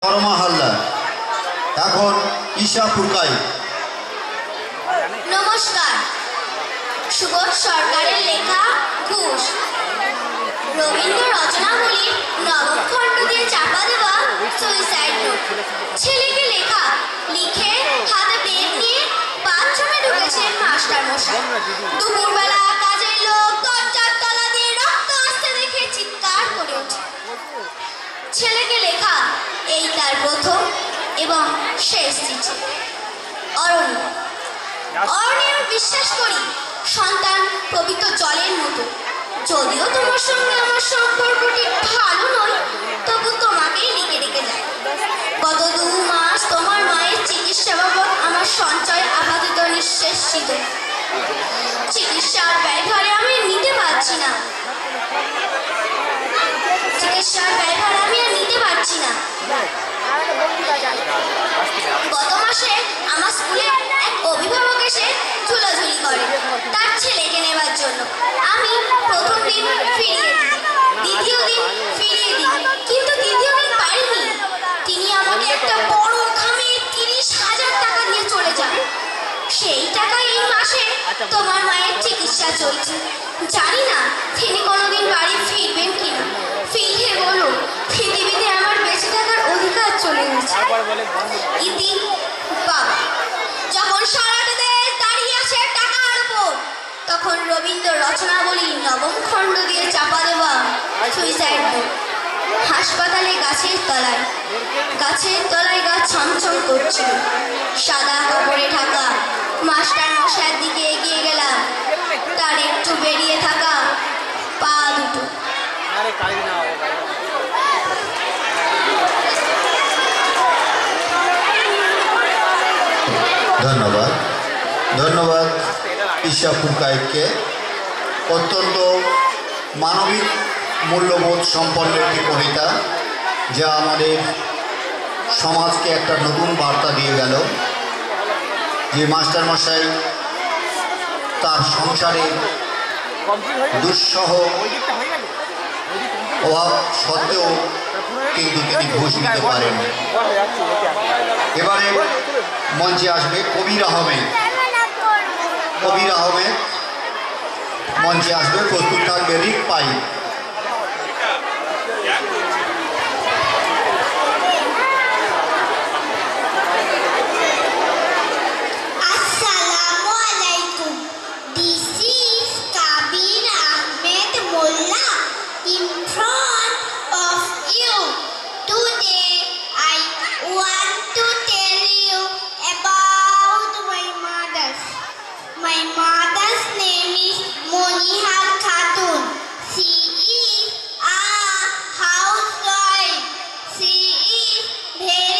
পরমা হালদার এখন ঈশা পুরকাই। নমস্কার। সুবোধ সরকারের লেখা ঘুষ রবীন্দ্র রচনাবলীর নবম খণ্ড দিয়ে চাপা দেওয়া সুইসাইড নোট। ছেলেকে লেখা লিখে হাতে পেন নিয়ে বাথরুমে ঢুকেছেন মাস্টার মশাই। দুপুরবেলা কাজের লোক দরজার তলা দিয়ে রক্ত আসতে দেখে চিৎকার করে ওঠে। ছেলেকে লেখা এই তার প্রথম এবং শেষ চিঠি। অরণ্য অরণ্যের বিশ্বাস করি সন্তান পবিত্র জলের মতো। যদিও তোমার সঙ্গে আমার সম্পর্কটি ভালো নয়, তবু তোমাকেই লিখে রেখে যায়। গত 2 মাস তোমার মায়ের চিকিৎসা বাবদ আমার সঞ্চয় আপাতত নিঃশেষিত। চিকিৎসার ব্যয়ভার আমি নিতে পারছি না। গত মাসে আমার স্কুলে এক অভিভাবক এসে ঝুলাঝুলি করে তার ছেলেকে নেবার জন্য। আমি প্রথম দিন ফিরিয়ে দিই, দ্বিতীয় দিন ফিরিয়ে দিই, কিন্তু তৃতীয় দিন পারিনি। তিনি আমাকে একটা বড় খামে 30,000 টাকা দিয়ে চলে যান। সেই টাকা এই মাসে তোমার মায়ের চিকিৎসা চলছে। জানি না তিনি কোনোদিন বাড়ি ফিরবেন কিনা। ফিরে বলো পৃথিবীতে আমার বেঁচে থাকার অধিকার চলে গেছে। ইতি বাবা। যখন সারাটা দেশ দাঁড়িয়ে আছে টাকার উপর, তখন রবীন্দ্র রচনাবলীর নবম খণ্ড দিয়ে চাপা দেওয়া সুইসাইড নোট। হাসপাতালে গাছের তলায় গাছ ছমছম করছিল। সাদা কাপড়ে ঢাকা মাস্টার মশাইয়ের দিকে এগিয়ে গেলাম। তার একটু বেরিয়ে থাকা পা দুটো। ধন্যবাদ ধন্যবাদ ঈশা পুরকাইকে। অত্যন্ত মানবিক মূল্যবোধ সম্পন্ন একটি কবিতা, যা আমাদের সমাজকে একটা নতুন বার্তা দিয়ে গেল যে মাস্টারমশাই তার সংসারে দুঃসহ অভাব সত্ত্বেও কিন্তু তিনি ঘুষ নিতে পারেন। এবারে মঞ্চে আসবে কবির আহমেদ। মঞ্চে আসবে, প্রস্তুত থাকবে রিক পাই। My mother's name is Monihar Khatun. She is a housewife. She is very